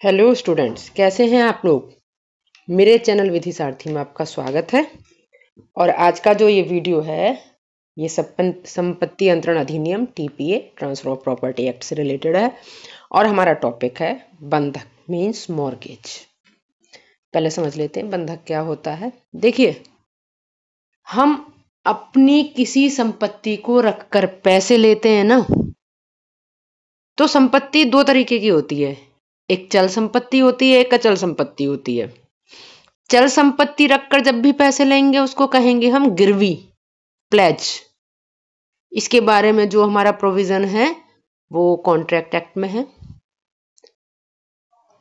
Hello students, कैसे हैं आप लोग। मेरे चैनल विधि सारथी में आपका स्वागत है। और आज का जो ये वीडियो है ये संपत्ति अंतरण अधिनियम TPA transfer of property act से रिलेटेड है। और हमारा टॉपिक है बंधक मीन्स मॉर्गेज। पहले समझ लेते हैं बंधक क्या होता है। देखिए, हम अपनी किसी संपत्ति को रखकर पैसे लेते हैं ना, तो संपत्ति दो तरीके की होती है। एक चल संपत्ति होती है, एक अचल संपत्ति होती है। चल संपत्ति रखकर जब भी पैसे लेंगे उसको कहेंगे हम गिरवी, प्लेज। इसके बारे में जो हमारा प्रोविजन है वो कॉन्ट्रैक्ट एक्ट में है।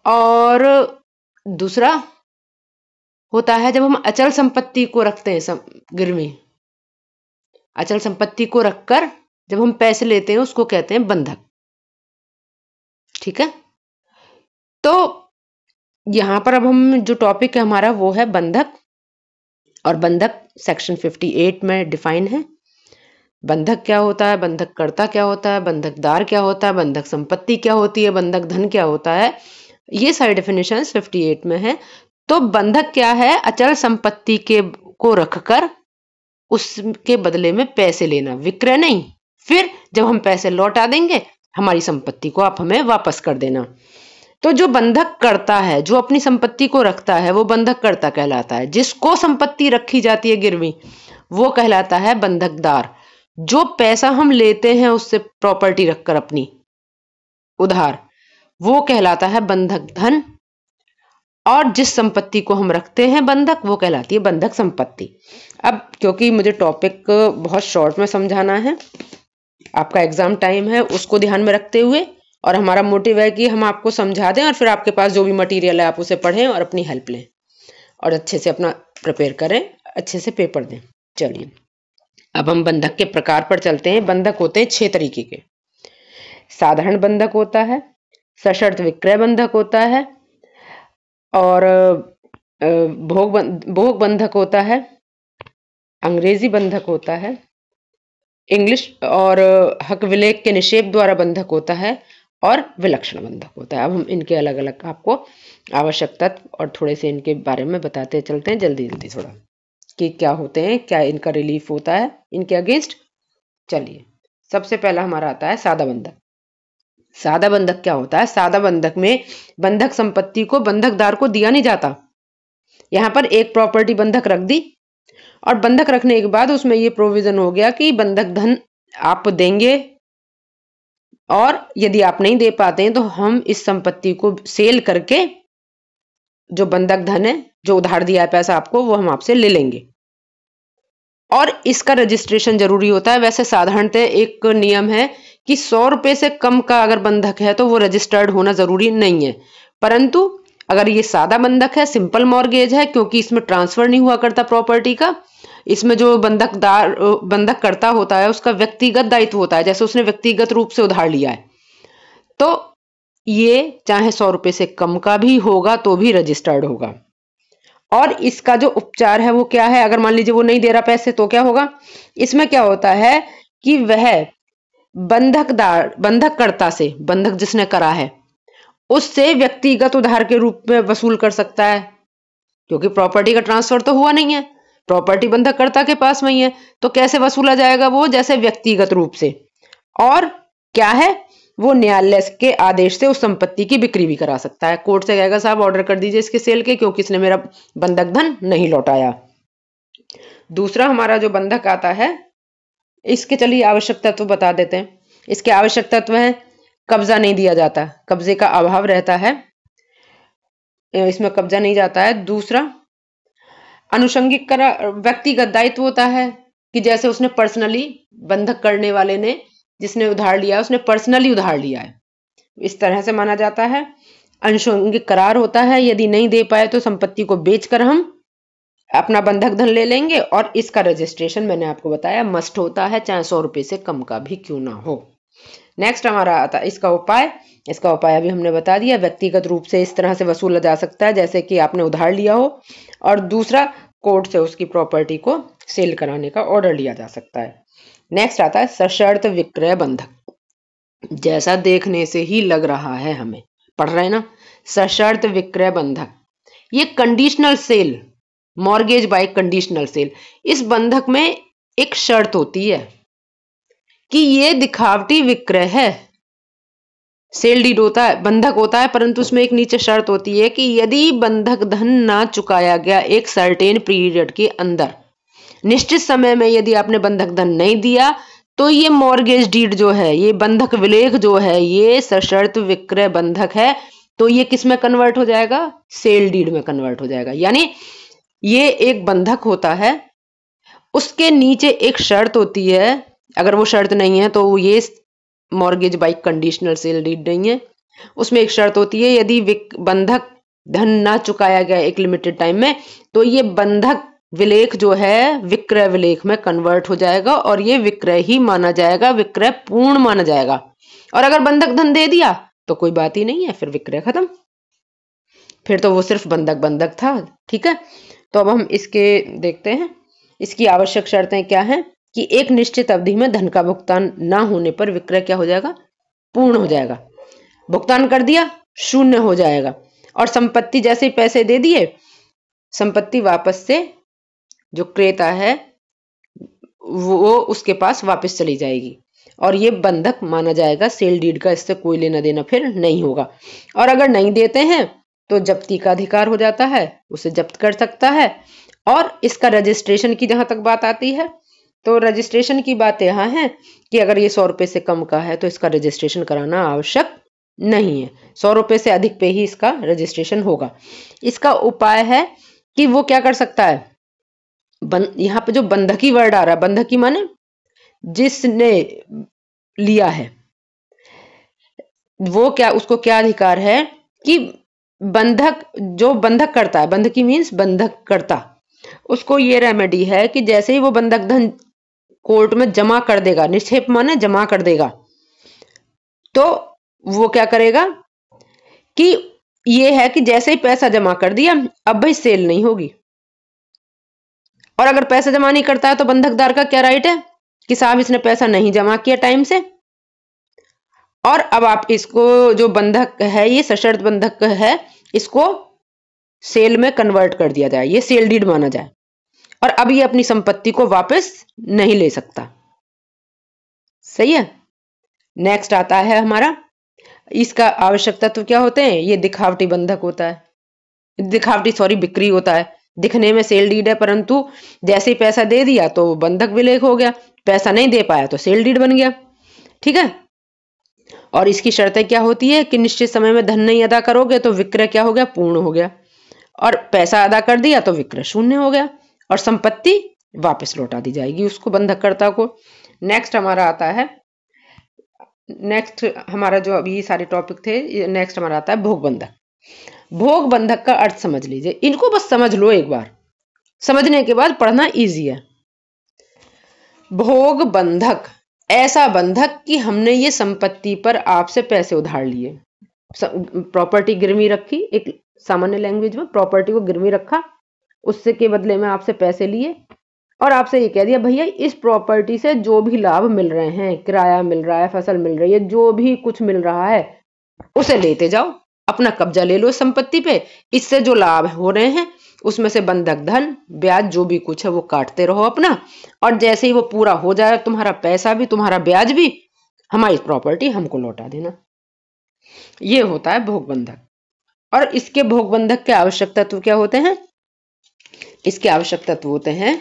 और दूसरा होता है जब हम अचल संपत्ति को रखते हैं गिरवी। अचल संपत्ति को रखकर जब हम पैसे लेते हैं उसको कहते हैं बंधक। ठीक है, तो यहां पर अब हम जो टॉपिक है हमारा वो है बंधक। और बंधक सेक्शन 58 में डिफाइन है। बंधक क्या होता है, बंधक कर्ता क्या होता है, बंधकदार क्या होता है, बंधक संपत्ति क्या होती है, बंधक धन क्या होता है, ये सारी डेफिनेशन 58 में है। तो बंधक क्या है, अचल संपत्ति को रखकर उसके बदले में पैसे लेना, विक्रय नहीं। फिर जब हम पैसे लौटा देंगे हमारी संपत्ति को आप हमें वापस कर देना। तो जो बंधक करता है, जो अपनी संपत्ति को रखता है, वो बंधक करता कहलाता है। जिसको संपत्ति रखी जाती है गिरवी वो कहलाता है बंधकदार। जो पैसा हम लेते हैं उससे प्रॉपर्टी रखकर अपनी उधार, वो कहलाता है बंधक धन। और जिस संपत्ति को हम रखते हैं बंधक वो कहलाती है बंधक संपत्ति। अब क्योंकि मुझे टॉपिक बहुत शॉर्ट में समझाना है, आपका एग्जाम टाइम है, उसको ध्यान में रखते हुए, और हमारा मोटिव है कि हम आपको समझा दें और फिर आपके पास जो भी मटेरियल है आप उसे पढ़ें और अपनी हेल्प लें और अच्छे से अपना प्रिपेयर करें, अच्छे से पेपर दें। चलिए अब हम बंधक के प्रकार पर चलते हैं। बंधक होते हैं 6 तरीके के। साधारण बंधक होता है, सशर्त विक्रय बंधक होता है, और भोग बंधक होता है, अंग्रेजी बंधक होता है, इंग्लिश और हक विलेख के निषेध द्वारा बंधक होता है, और विलक्षण बंधक होता है। अब हम इनके अलग अलग आपको आवश्यक तत्व और थोड़े से इनके बारे में बताते चलते हैं जल्दी जल्दी थोड़ा, कि क्या होते हैं, क्या इनका रिलीफ होता है इनके अगेंस्ट। चलिए सबसे पहला हमारा आता है सादा बंधक। सादा बंधक क्या होता है, सादा बंधक में बंधक संपत्ति को बंधकदार को दिया नहीं जाता। यहां पर एक प्रॉपर्टी बंधक रख दी और बंधक रखने के बाद उसमें ये प्रोविजन हो गया कि बंधक धन आप देंगे, और यदि आप नहीं दे पाते हैं तो हम इस संपत्ति को सेल करके जो बंधक धन है, जो उधार दिया है पैसा आपको, वो हम आपसे ले लेंगे। और इसका रजिस्ट्रेशन जरूरी होता है। वैसे साधारणतः एक नियम है कि 100 रुपए से कम का अगर बंधक है तो वो रजिस्टर्ड होना जरूरी नहीं है। परंतु अगर ये सादा बंधक है, सिंपल मॉर्गेज है, क्योंकि इसमें ट्रांसफर नहीं हुआ करता प्रॉपर्टी का, इसमें जो बंधक करता होता है उसका व्यक्तिगत दायित्व होता है, जैसे उसने व्यक्तिगत रूप से उधार लिया है, तो ये चाहे 100 रुपए से कम का भी होगा तो भी रजिस्टर्ड होगा। और इसका जो उपचार है वो क्या है, अगर मान लीजिए वो नहीं दे रहा पैसे तो क्या होगा। इसमें क्या होता है कि वह बंधककर्ता से, बंधक जिसने करा है उससे व्यक्तिगत उधार के रूप में वसूल कर सकता है, क्योंकि प्रॉपर्टी का ट्रांसफर तो हुआ नहीं है, प्रॉपर्टी बंधककर्ता के पास में ही है। तो कैसे वसूला जाएगा वो, जैसे व्यक्तिगत रूप से। और क्या है, वो न्यायालय के आदेश से उस संपत्ति की बिक्री भी करा सकता है। कोर्ट से कहेगा साहब ऑर्डर कर दीजिए इसके सेल के, क्योंकि इसने मेरा बंधक धन नहीं लौटाया। दूसरा हमारा जो बंधक आता है, इसके चलिए आवश्यक तत्व बता देते हैं। इसके आवश्यक तत्व है, कब्जा नहीं दिया जाता, कब्जे का अभाव रहता है, इसमें कब्जा नहीं जाता है। दूसरा अनुषंगिक व्यक्तिगत दायित्व होता है, कि जैसे उसने पर्सनली, बंधक करने वाले ने, जिसने उधार लिया उसने पर्सनली उधार लिया है, इस तरह से माना जाता है। अनुषंगिक करार होता है, यदि नहीं दे पाए तो संपत्ति को बेचकर हम अपना बंधक धन ले लेंगे, और इसका रजिस्ट्रेशन मैंने आपको बताया मस्ट होता है, चाहे 100 रुपए से कम का भी क्यों ना हो। नेक्स्ट हमारा आता है इसका उपाय। इसका उपाय अभी हमने बता दिया, व्यक्तिगत रूप से इस तरह से वसूला जा सकता है जैसे कि आपने उधार लिया हो, और दूसरा कोर्ट से उसकी प्रॉपर्टी को सेल कराने का ऑर्डर लिया जा सकता है। नेक्स्ट आता है सशर्त विक्रय बंधक। जैसा देखने से ही लग रहा है, हमें पढ़ रहे हैं ना, सशर्त विक्रय बंधक। ये conditional cell, mortgage by conditional cell, इस बंधक में एक शर्त होती है कि ये दिखावटी विक्रय है। सेल डीड होता है, बंधक होता है, परंतु उसमें एक नीचे शर्त होती है कि यदि बंधक धन ना चुकाया गया एक सर्टेन पीरियड के अंदर, निश्चित समय में यदि आपने बंधक धन नहीं दिया, तो ये मॉर्गेज डीड जो है, ये बंधक विलेख जो है, ये सशर्त विक्रय बंधक है। तो ये किस में कन्वर्ट हो जाएगा? सेल डीड में कन्वर्ट हो जाएगा। यानी ये एक बंधक होता है, उसके नीचे एक शर्त होती है, अगर वो शर्त नहीं है तो ये mortgage by conditional sale deed नहीं है। उसमें एक शर्त होती है, यदि बंधक धन ना चुकाया गया एक लिमिटेड टाइम में, तो ये बंधक विलेख जो है विक्रय विलेख में कन्वर्ट हो जाएगा और ये विक्रय ही माना जाएगा, विक्रय पूर्ण माना जाएगा। और अगर बंधक धन दे दिया तो कोई बात ही नहीं है, फिर विक्रय खत्म, फिर तो वो सिर्फ बंधक था। ठीक है, तो अब हम इसके देखते हैं, इसकी आवश्यक शर्तें क्या हैं कि एक निश्चित अवधि में धन का भुगतान ना होने पर विक्रय क्या हो जाएगा? पूर्ण हो जाएगा। भुगतान कर दिया, शून्य हो जाएगा। और संपत्ति जैसे ही पैसे दे दिए, संपत्ति वापस से जो क्रेता है वो उसके पास वापस चली जाएगी और ये बंधक माना जाएगा सेल डीड का, इससे कोई लेना देना फिर नहीं होगा। और अगर नहीं देते हैं तो जब्ती का अधिकार हो जाता है, उसे जब्त कर सकता है। और इसका रजिस्ट्रेशन की जहां तक बात आती है, तो रजिस्ट्रेशन की बात यहाँ है कि अगर ये 100 रुपए से कम का है तो इसका रजिस्ट्रेशन कराना आवश्यक नहीं है, 100 रुपए से अधिक पे ही इसका रजिस्ट्रेशन होगा। इसका उपाय है कि वो क्या कर सकता है, यहाँ पे जो बंधकी वर्ड आ रहा है, बंधकी माने जिसने लिया है, वो क्या, उसको क्या अधिकार है कि बंधक, जो बंधक करता है, बंधकी मीन्स बंधक करता, उसको ये रेमेडी है कि जैसे ही वो बंधक धन कोर्ट में जमा कर देगा, निक्षेप माने जमा कर देगा, तो वो क्या करेगा कि ये है कि जैसे ही पैसा जमा कर दिया, अब भाई सेल नहीं होगी। और अगर पैसा जमा नहीं करता है तो बंधकदार का क्या राइट है कि साहब इसने पैसा नहीं जमा किया टाइम से, और अब आप इसको, जो बंधक है ये सशर्त बंधक है, इसको सेल में कन्वर्ट कर दिया जाए, ये सेल डीड माना जाए, और अब ये अपनी संपत्ति को वापस नहीं ले सकता। सही है। नेक्स्ट आता है हमारा, इसका आवश्यक तत्व क्या होते हैं? ये दिखावटी बंधक होता है, दिखावटी बिक्री होता है। दिखने में सेल डीड है, परंतु जैसे ही पैसा दे दिया तो बंधक विलेख हो गया, पैसा नहीं दे पाया तो सेल डीड बन गया। ठीक है। और इसकी शर्तें क्या होती है कि निश्चित समय में धन नहीं अदा करोगे तो विक्रय क्या हो गया? पूर्ण हो गया, और पैसा अदा कर दिया तो विक्रय शून्य हो गया, और संपत्ति वापस लौटा दी जाएगी उसको, बंधककर्ता को। नेक्स्ट हमारा आता है, नेक्स्ट हमारा जो अभी सारे टॉपिक थे, नेक्स्ट हमारा आता है भोग बंधक। भोग बंधक का अर्थ समझ लीजिए, इनको बस समझ लो एक बार, समझने के बाद पढ़ना इजी है। भोग बंधक ऐसा बंधक कि हमने ये संपत्ति पर आपसे पैसे उधार लिए, प्रॉपर्टी गिरवी रखी, एक सामान्य लैंग्वेज में प्रॉपर्टी को गिरवी रखा, उससे के बदले में आपसे पैसे लिए, और आपसे ये कह दिया भैया इस प्रॉपर्टी से जो भी लाभ मिल रहे हैं, किराया मिल रहा है, फसल मिल रही है, जो भी कुछ मिल रहा है उसे लेते जाओ, अपना कब्जा ले लो संपत्ति पे, इससे जो लाभ हो रहे हैं उसमें से बंधक धन, ब्याज, जो भी कुछ है वो काटते रहो अपना, और जैसे ही वो पूरा हो जाए तुम्हारा पैसा भी, तुम्हारा ब्याज भी, हमारी प्रॉपर्टी हमको लौटा देना। ये होता है भोग बंधक। और इसके भोग बंधक के आवश्यक तत्व क्या होते हैं? इसके आवश्यक तत्व होते हैं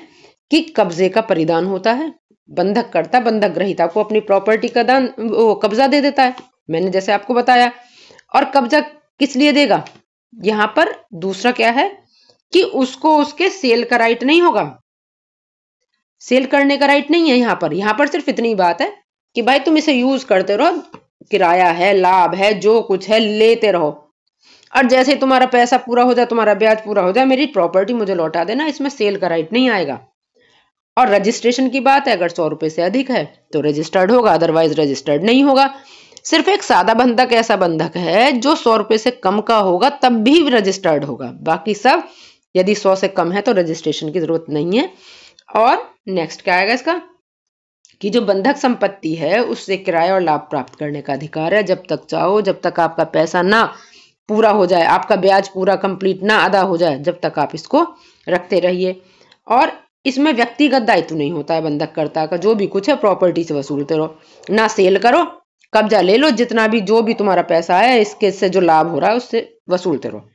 कि कब्जे का परिधान होता है, बंधक करता बंधक ग्रहीता को अपनी प्रॉपर्टी का दान, वो कब्जा दे देता है, मैंने जैसे आपको बताया। और कब्जा किस लिए देगा? यहां पर दूसरा क्या है कि उसको उसके सेल का राइट नहीं होगा, सेल करने का राइट नहीं है यहां पर सिर्फ इतनी बात है कि भाई तुम इसे यूज करते रहो, किराया है, लाभ है, जो कुछ है लेते रहो, और जैसे ही तुम्हारा पैसा पूरा हो जाए, तुम्हारा ब्याज पूरा हो जाए, मेरी प्रॉपर्टी मुझे लौटा देना, इसमें सेल का राइट नहीं आएगा। और रजिस्ट्रेशन की बात है, अगर 100 रुपए से अधिक है तो रजिस्टर्ड होगा, अदरवाइज रजिस्टर्ड नहीं होगा। सिर्फ एक सादा बंधक ऐसा बंधक है जो 100 रुपए से कम का होगा तब भी रजिस्टर्ड होगा, बाकी सब यदि 100 से कम है तो रजिस्ट्रेशन की जरूरत नहीं है। और नेक्स्ट क्या आएगा इसका कि जो बंधक संपत्ति है उससे किराया और लाभ प्राप्त करने का अधिकार है, जब तक चाहो, जब तक आपका पैसा ना पूरा हो जाए, आपका ब्याज पूरा कंप्लीट ना अदा हो जाए, जब तक आप इसको रखते रहिए। और इसमें व्यक्तिगत दायित्व नहीं होता है बंधककर्ता का, जो भी कुछ है प्रॉपर्टी से वसूलते रहो, ना सेल करो, कब्जा ले लो, जितना भी जो भी तुम्हारा पैसा है इसके से जो लाभ हो रहा है उससे वसूलते रहो।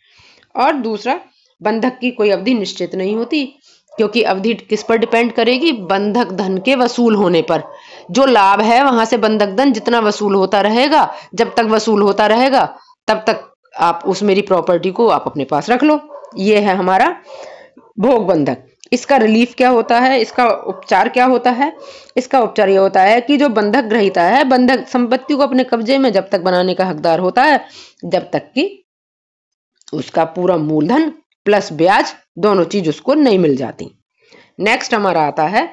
और दूसरा, बंधक की कोई अवधि निश्चित नहीं होती, क्योंकि अवधि किस पर डिपेंड करेगी? बंधक धन के वसूल होने पर। जो लाभ है वहां से बंधक धन जितना वसूल होता रहेगा, जब तक वसूल होता रहेगा तब तक आप उस मेरी प्रॉपर्टी को आप अपने पास रख लो। ये है हमारा भोग बंधक। इसका रिलीफ क्या होता है, इसका उपचार क्या होता है? इसका उपचार यह होता है कि जो बंधक ग्रहीता है बंधक संपत्ति को अपने कब्जे में जब तक बनाने का हकदार होता है, जब तक कि उसका पूरा मूलधन प्लस ब्याज दोनों चीज उसको नहीं मिल जाती। नेक्स्ट हमारा आता है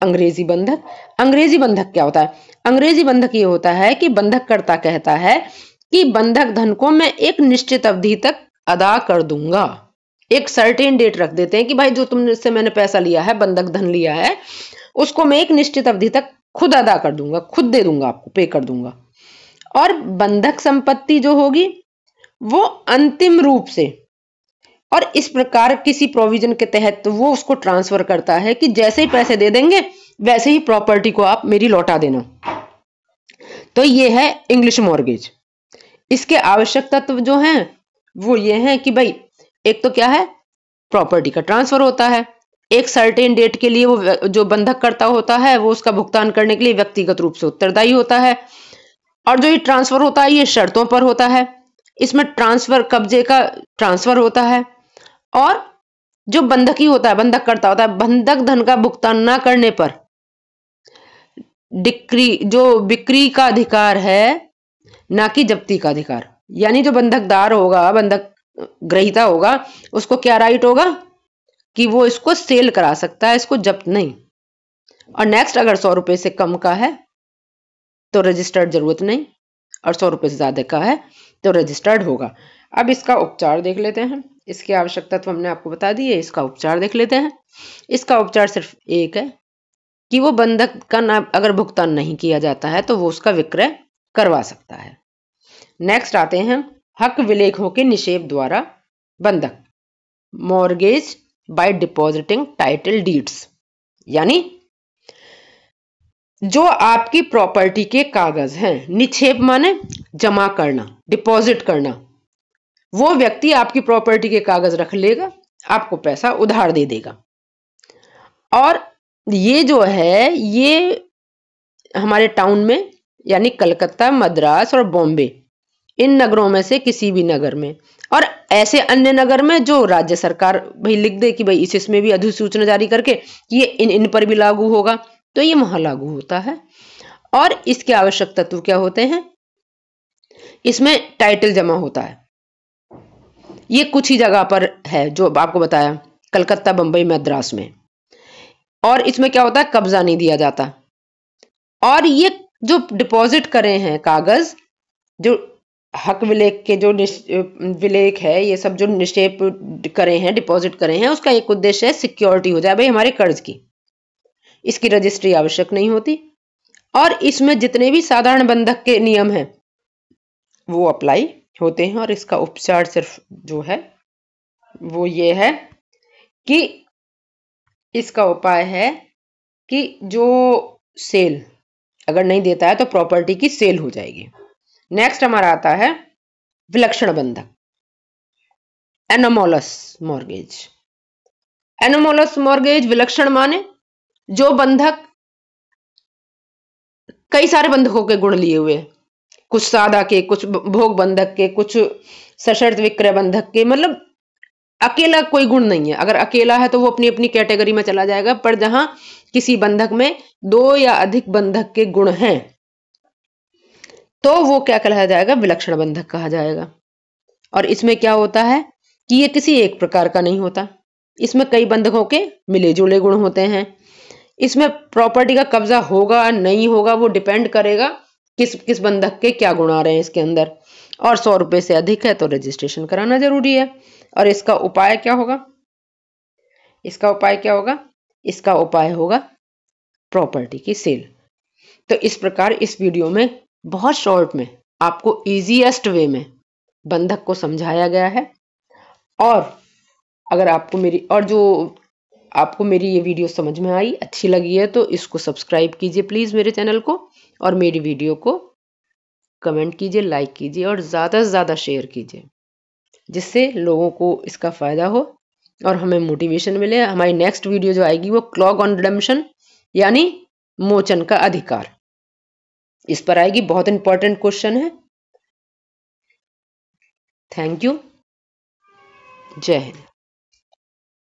अंग्रेजी बंधक। अंग्रेजी बंधक क्या होता है? अंग्रेजी बंधक ये होता है कि बंधककर्ता कहता है कि बंधक धन को मैं एक निश्चित अवधि तक अदा कर दूंगा। एक सर्टेन डेट रख देते हैं कि भाई जो तुमसे मैंने पैसा लिया है, बंधक धन लिया है, उसको मैं एक निश्चित अवधि तक खुद अदा कर दूंगा, खुद दे दूंगा, आपको पे कर दूंगा। और बंधक संपत्ति जो होगी वो अंतिम रूप से और इस प्रकार किसी प्रोविजन के तहत वो उसको ट्रांसफर करता है कि जैसे ही पैसे दे देंगे वैसे ही प्रॉपर्टी को आप मेरी लौटा देना। तो ये है इंग्लिश मॉर्गेज। इसके आवश्यक तत्व जो हैं वो ये हैं कि भाई एक तो क्या है, प्रॉपर्टी का ट्रांसफर होता है, एक सर्टेन डेट के लिए वो जो बंधक करता होता है वो उसका भुगतान करने के लिए व्यक्तिगत रूप से उत्तरदायी होता है, और जो ये ट्रांसफर होता है ये शर्तों पर होता है। इसमें ट्रांसफर, कब्जे का ट्रांसफर होता है, और जो बंधकी होता है, बंधक करता होता है, बंधक धन का भुगतान ना करने पर जो बिक्री का अधिकार है, ना कि जब्ती का अधिकार। यानी जो बंधकदार होगा, बंधक ग्रहीता होगा, उसको क्या राइट होगा कि वो इसको सेल करा सकता है, इसको जब्त नहीं। और नेक्स्ट, अगर 100 रुपए से कम का है तो रजिस्टर्ड जरूरत नहीं, और 100 रुपए से ज्यादा का है तो रजिस्टर्ड होगा। अब इसका उपचार देख लेते हैं। इसकी आवश्यक तत्व हमने आपको बता दिए, इसका उपचार देख लेते हैं। इसका उपचार सिर्फ एक है कि वो बंधक का ना अगर भुगतान नहीं किया जाता है तो वो उसका विक्रय करवा सकता है। नेक्स्ट आते हैं हक विलेखों के निषेध द्वारा बंधक, mortgage by depositing title deeds. यानी जो आपकी प्रॉपर्टी के कागज हैं, निक्षेप माने जमा करना, डिपॉजिट करना, वो व्यक्ति आपकी प्रॉपर्टी के कागज रख लेगा, आपको पैसा उधार दे देगा। और ये जो है ये हमारे टाउन में यानी कलकत्ता, मद्रास और बॉम्बे, इन नगरों में से किसी भी नगर में, और ऐसे अन्य नगर में जो राज्य सरकार भाई लिख दे कि भाई इसमें भी अधिसूचना जारी करके कि ये इन पर भी लागू होगा, तो ये वहां लागू होता है। और इसके आवश्यक तत्व क्या होते हैं? इसमें टाइटल जमा होता है। ये कुछ ही जगह पर है जो आपको बताया, कलकत्ता, बंबई, मद्रास में। और इसमें क्या होता है, कब्जा नहीं दिया जाता। और ये जो डिपॉजिट करे हैं कागज, जो हक विलेख के जो विलेख है, ये सब जो निक्षेप करे हैं, डिपॉजिट करे हैं, उसका एक उद्देश्य है सिक्योरिटी हो जाए भाई हमारे कर्ज की। इसकी रजिस्ट्री आवश्यक नहीं होती, और इसमें जितने भी साधारण बंधक के नियम हैं वो अप्लाई होते हैं। और इसका उपचार सिर्फ जो है वो ये है कि इसका उपाय है कि जो सेल अगर नहीं देता है तो प्रॉपर्टी की सेल हो जाएगी। नेक्स्ट हमारा आता है विलक्षण बंधक, एनोमोलस मॉर्गेज। एनोमोलस मॉर्गेज विलक्षण माने जो बंधक कई सारे बंधकों के गुण लिए हुए, कुछ सादा के, कुछ भोग बंधक के, कुछ सशर्त विक्रय बंधक के, मतलब अकेला कोई गुण नहीं है। अगर अकेला है तो वो अपनी अपनी कैटेगरी में चला जाएगा, पर जहां किसी बंधक में 2 या अधिक बंधक के गुण हैं तो वो क्या कहा जाएगा, विलक्षण बंधक कहा जाएगा। और इसमें क्या होता है कि ये किसी एक प्रकार का नहीं होता, इसमें कई बंधकों के मिले जुले गुण होते हैं। इसमें प्रॉपर्टी का कब्जा होगा नहीं होगा वो डिपेंड करेगा किस किस बंधक के क्या गुण आ रहे हैं इसके अंदर। और 100 रुपए से अधिक है तो रजिस्ट्रेशन कराना जरूरी है। और इसका उपाय क्या होगा? इसका उपाय क्या होगा? इसका उपाय होगा प्रॉपर्टी की सेल। तो इस प्रकार इस वीडियो में बहुत शॉर्ट में आपको इजीएस्ट वे में बंधक को समझाया गया है। और अगर आपको मेरी ये वीडियो समझ में आई, अच्छी लगी है, तो इसको सब्सक्राइब कीजिए प्लीज़ मेरे चैनल को, और मेरी वीडियो को कमेंट कीजिए, लाइक कीजिए और ज़्यादा से ज़्यादा शेयर कीजिए, जिससे लोगों को इसका फ़ायदा हो और हमें मोटिवेशन मिले। हमारी नेक्स्ट वीडियो जो आएगी वो क्लॉग ऑन रिडेम्पशन यानी मोचन का अधिकार, इस पर आएगी। बहुत इंपॉर्टेंट क्वेश्चन है। Thank you. जय हिंद।